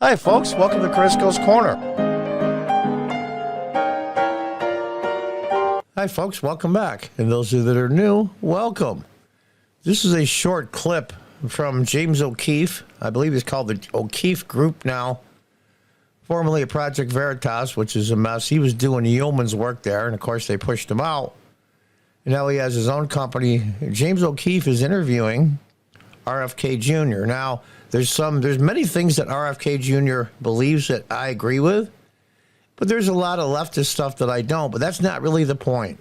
Hi, folks. Welcome to Crisco's Corner. Hi, folks. Welcome back. And those of you that are new, welcome. This is a short clip from James O'Keefe. I believe he's called the O'Keefe Group now, formerly of Project Veritas, which is a mess. He was doing yeoman's work there, and of course they pushed him out. And now he has his own company. James O'Keefe is interviewing RFK Jr. Now, there's many things that RFK Jr. believes that I agree with, but there's a lot of leftist stuff that I don't. But that's not really the point.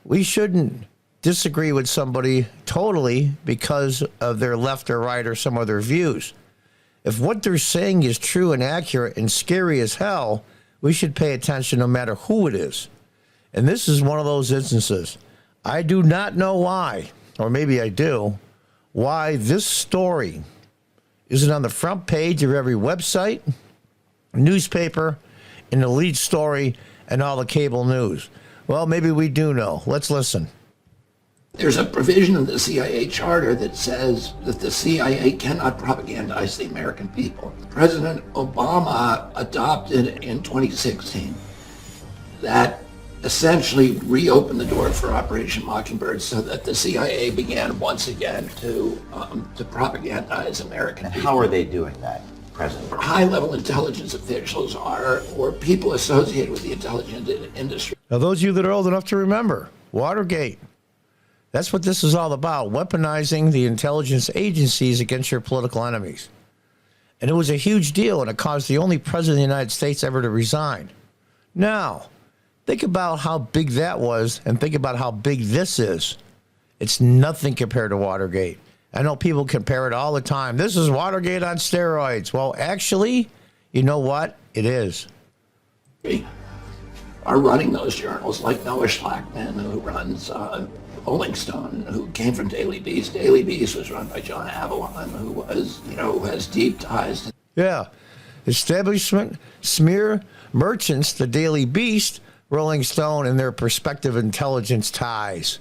We shouldn't disagree with somebody totally because of their left or right or some other views. If what they're saying is true and accurate and scary as hell, we should pay attention no matter who it is. And this is one of those instances. I do not know why, or maybe I do, why this story isn't on the front page of every website, newspaper, and the lead story, and all the cable news. Well, maybe we do know. Let's listen. There's a provision in the CIA charter that says that the CIA cannot propagandize the American people. President Obama adopted in 2016 that essentially reopened the door for Operation Mockingbird so that the CIA began once again to propagandize American people. How are they doing that, President? High-level intelligence officials or people associated with the intelligence industry. Now, those of you that are old enough to remember, Watergate. That's what this is all about, weaponizing the intelligence agencies against your political enemies. And it was a huge deal, and it caused the only president of the United States ever to resign. Now, think about how big that was, and think about how big this is. It's nothing compared to Watergate. I know people compare it all the time. This is Watergate on steroids. Well, actually, you know what? It is. Are running those journals, like Noah Schlackman, who runs Rolling Stone, who came from Daily Beast. Daily Beast was run by John Avalon, who has deep ties. Yeah. Establishment, smear, merchants, the Daily Beast, Rolling Stone, and their prospective intelligence ties.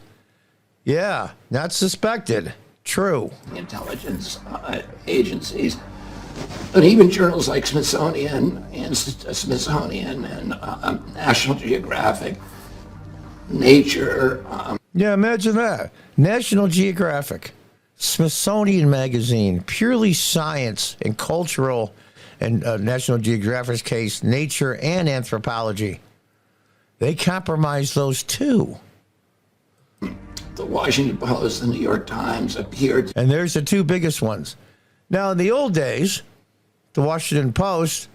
Yeah, not suspected. True. Intelligence agencies. But even journals like Smithsonian and National Geographic, Nature. Yeah, imagine that. National Geographic, Smithsonian Magazine, purely science and cultural, and National Geographic's case, nature and anthropology. They compromised those too. The Washington Post, the New York Times appeared. And there's the two biggest ones. Now, in the old days, the Washington Post,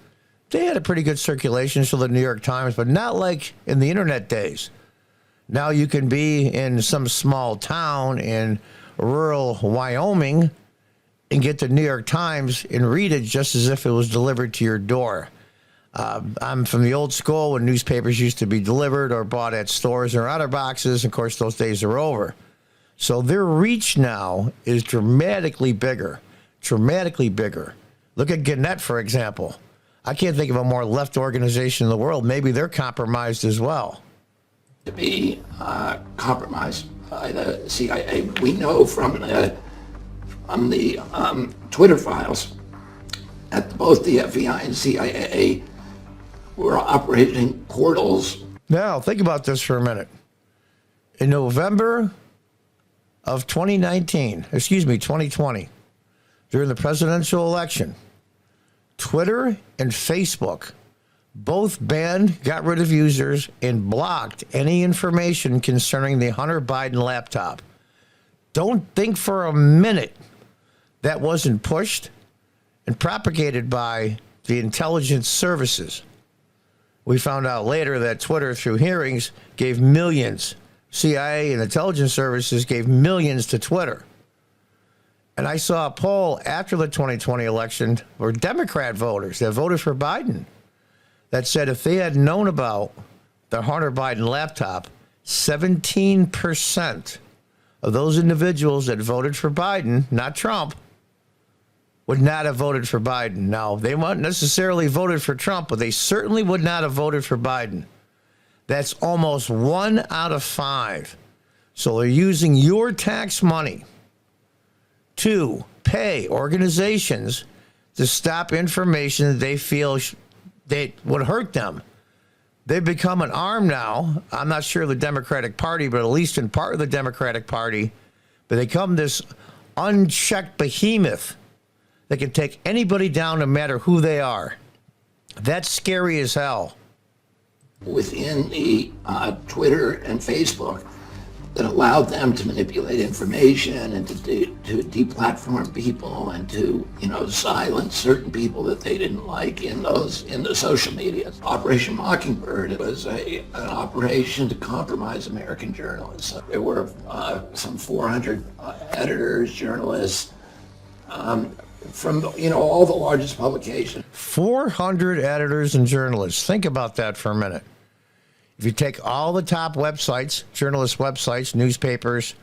they had a pretty good circulation, so the New York Times, but not like in the internet days. Now you can be in some small town in rural Wyoming and get the New York Times and read it just as if it was delivered to your door. I'm from the old school when newspapers used to be delivered or bought at stores or outer boxes. Of course, those days are over. So their reach now is dramatically bigger. Look at Gannett, for example. I can't think of a more left organization in the world. Maybe they're compromised as well. To be compromised by the CIA. We know from the Twitter files that both the FBI and CIA were operating portals. Now, think about this for a minute. In November of 2020, during the presidential election, Twitter and Facebook both banned, got rid of users, and blocked any information concerning the Hunter Biden laptop. Don't think for a minute that wasn't pushed and propagated by the intelligence services. We found out later that Twitter, through hearings, gave millions. CIA and intelligence services gave millions to Twitter. And I saw a poll after the 2020 election for Democrat voters that voted for Biden that said if they had known about the Hunter Biden laptop, 17% of those individuals that voted for Biden, not Trump, would not have voted for Biden. Now, they wouldn't necessarily voted for Trump, but they certainly would not have voted for Biden. That's almost 1 out of 5. So they're using your tax money to pay organizations to stop information that they feel that would hurt them. They've become an arm now. I'm not sure of the Democratic Party, but at least in part of the Democratic Party, but they become this unchecked behemoth that can take anybody down no matter who they are. That's scary as hell. Within the Twitter and Facebook that allowed them to manipulate information and to deplatform people and to, silence certain people that they didn't like in the social media. Operation Mockingbird was an operation to compromise American journalists. There were some 400 editors, journalists, from all the largest publications. 400 editors and journalists. Think about that for a minute. If you take all the top websites, journalist websites, newspapers,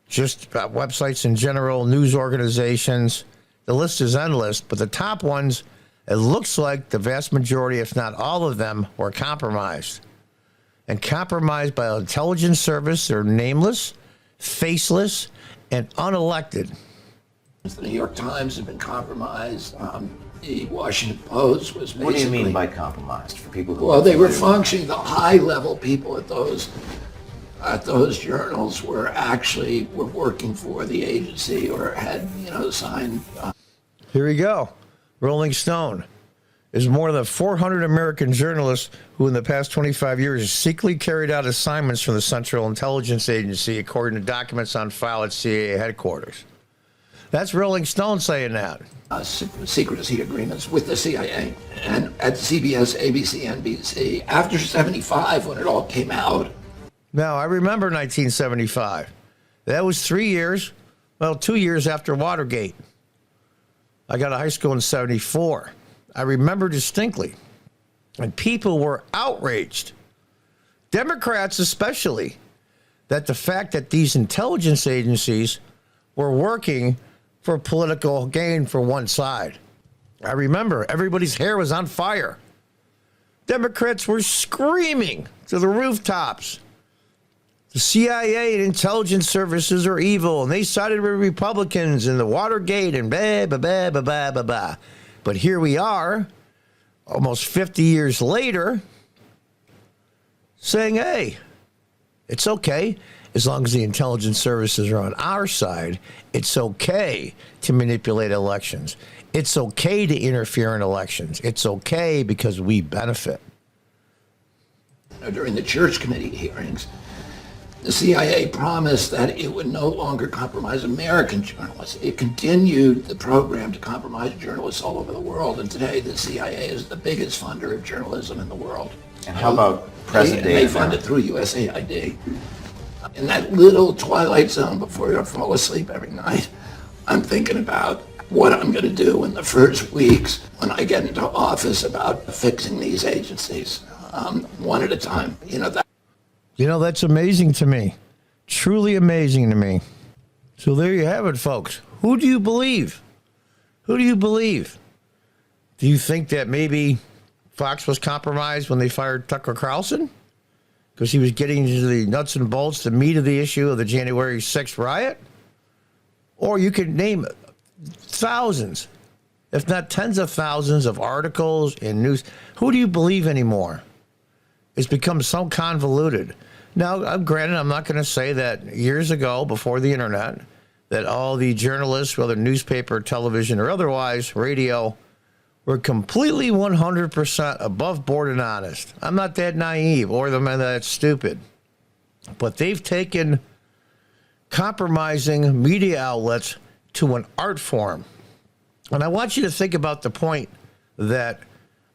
just websites in general, news organizations, the list is endless, but the top ones, it looks like the vast majority, if not all of them, were compromised. And compromised by an intelligence service. They're nameless, faceless, and unelected. The New York Times had been compromised. The Washington Post was basically... What do you mean by compromised for people who... Well, they were functioning, the high-level people at those journals were working for the agency or had, signed... Here we go. Rolling Stone is more than 400 American journalists who in the past 25 years secretly carried out assignments for the Central Intelligence Agency, according to documents on file at CIA headquarters. That's Rolling Stone saying that. Secrecy agreements with the CIA and at CBS, ABC, NBC. After 75, when it all came out. Now, I remember 1975. That was 2 years after Watergate. I got out of high school in 74. I remember distinctly. And people were outraged, Democrats especially, that the fact that these intelligence agencies were working for political gain for one side. I remember everybody's hair was on fire. Democrats were screaming to the rooftops. The CIA and intelligence services are evil, and they sided with Republicans in the Watergate and blah, blah, blah, blah, blah, blah, blah. But here we are, almost 50 years later, saying, hey, it's okay. As long as the intelligence services are on our side, it's okay to manipulate elections. It's okay to interfere in elections. It's okay because we benefit. During the Church Committee hearings, the CIA promised that it would no longer compromise American journalists. It continued the program to compromise journalists all over the world, and today the CIA is the biggest funder of journalism in the world. And how about present day? They fund it through USAID. In that little twilight zone before I fall asleep every night, I'm thinking about what I'm going to do in the first weeks when I get into office about fixing these agencies, one at a time. That's amazing to me. Truly amazing to me. So there you have it, folks. Who do you believe? Who do you believe? Do you think that maybe Fox was compromised when they fired Tucker Carlson? Because he was getting into the nuts and bolts, the meat of the issue of the January 6th riot? Or you could name thousands, if not tens of thousands of articles and news. Who do you believe anymore? It's become so convoluted. Now, granted, I'm not going to say that years ago, before the internet, that all the journalists, whether newspaper, television, or otherwise, radio, were completely 100% above board and honest. I'm not that naive or that stupid. But they've taken compromising media outlets to an art form. And I want you to think about the point that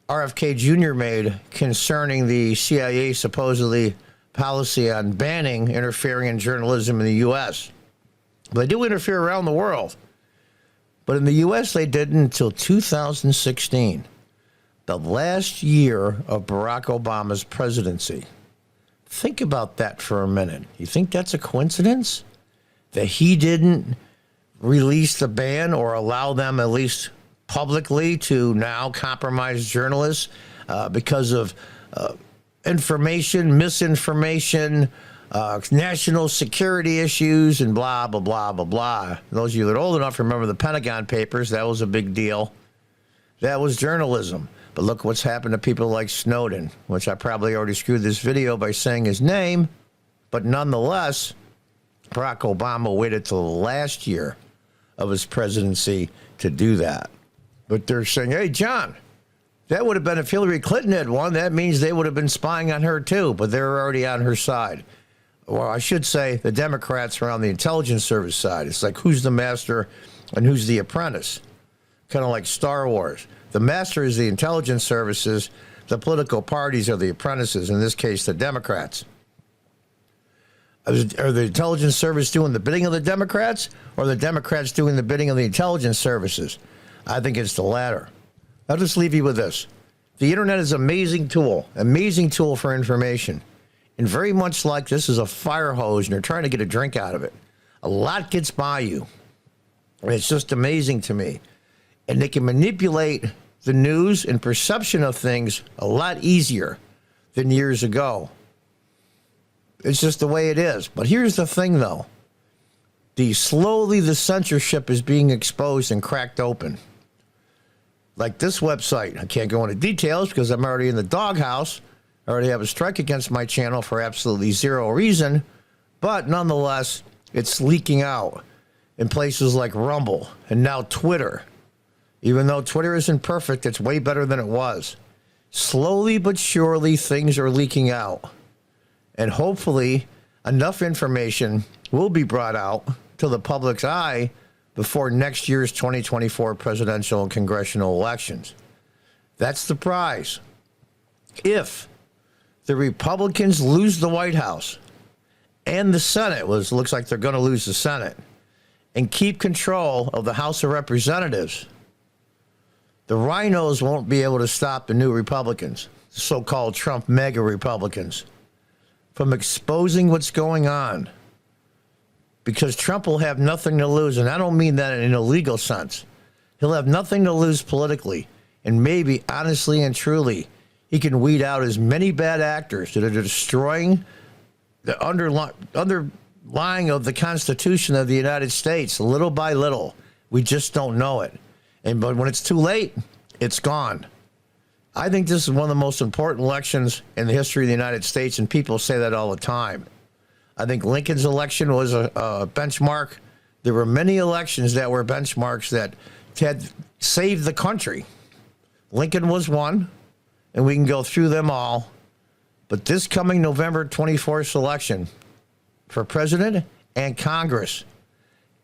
RFK Jr. made concerning the CIA supposedly policy on banning interfering in journalism in the U.S. They do interfere around the world. But in the U.S., they didn't until 2016, the last year of Barack Obama's presidency. Think about that for a minute. You think that's a coincidence? That he didn't release the ban or allow them, at least publicly, to now compromise journalists because of information, misinformation, national security issues, and blah, blah, blah, blah, blah. Those of you that are old enough remember the Pentagon Papers. That was a big deal. That was journalism. But look what's happened to people like Snowden, which I probably already screwed this video by saying his name. But nonetheless, Barack Obama waited till the last year of his presidency to do that. But they're saying, hey, John, that would have been if Hillary Clinton had won. That means they would have been spying on her, too. But they're already on her side. Well, I should say the Democrats are on the intelligence service side. It's like who's the master and who's the apprentice? Kind of like Star Wars. The master is the intelligence services. The political parties are the apprentices, in this case, the Democrats. Are the intelligence service doing the bidding of the Democrats, or the Democrats doing the bidding of the intelligence services? I think it's the latter. I'll just leave you with this. The internet is an amazing tool for information. And very much like this is a fire hose and you're trying to get a drink out of it. A lot gets by you. And it's just amazing to me. And they can manipulate the news and perception of things a lot easier than years ago. It's just the way it is. But here's the thing, though. Slowly the censorship is being exposed and cracked open. Like this website. I can't go into details because I'm already in the doghouse. I already have a strike against my channel for absolutely zero reason. But nonetheless, it's leaking out in places like Rumble and now Twitter. Even though Twitter isn't perfect, it's way better than it was. Slowly but surely, things are leaking out. And hopefully, enough information will be brought out to the public's eye before next year's 2024 presidential and congressional elections. That's the prize. If the Republicans lose the White House and the Senate, looks like they're going to lose the Senate, and keep control of the House of Representatives, the rhinos won't be able to stop the new Republicans, so-called Trump mega Republicans, from exposing what's going on. Because Trump will have nothing to lose, and I don't mean that in a legal sense. He'll have nothing to lose politically, and maybe, honestly and truly, he can weed out as many bad actors that are destroying the underlying of the Constitution of the United States, little by little. We just don't know it. But when it's too late, it's gone. I think this is one of the most important elections in the history of the United States, and people say that all the time. I think Lincoln's election was a benchmark. There were many elections that were benchmarks that had saved the country. Lincoln was one, and we can go through them all. But this coming November 24th election for president and Congress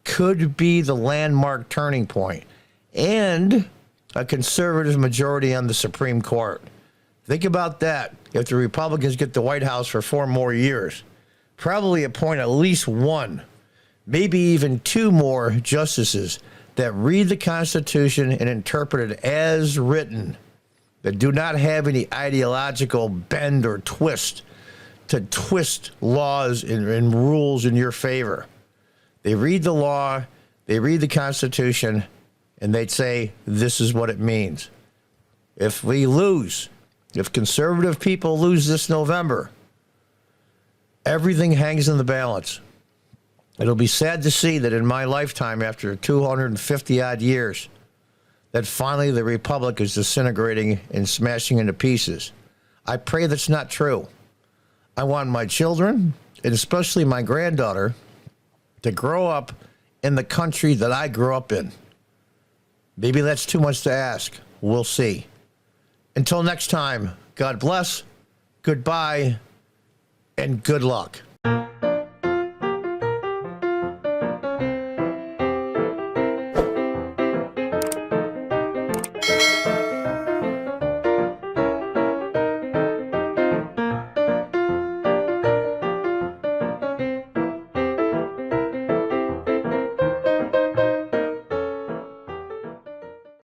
could be the landmark turning point, and a conservative majority on the Supreme Court. Think about that. If the Republicans get the White House for 4 more years, probably appoint at least one, maybe even 2 more justices that read the Constitution and interpret it as written, that do not have any ideological bend or twist to twist laws and rules in your favor. They read the law, they read the Constitution, and they'd say, this is what it means. If we lose, if conservative people lose this November, everything hangs in the balance. It'll be sad to see that in my lifetime, after 250-odd years, that finally the Republic is disintegrating and smashing into pieces. I pray that's not true. I want my children, and especially my granddaughter, to grow up in the country that I grew up in. Maybe that's too much to ask. We'll see. Until next time, God bless, goodbye, and good luck.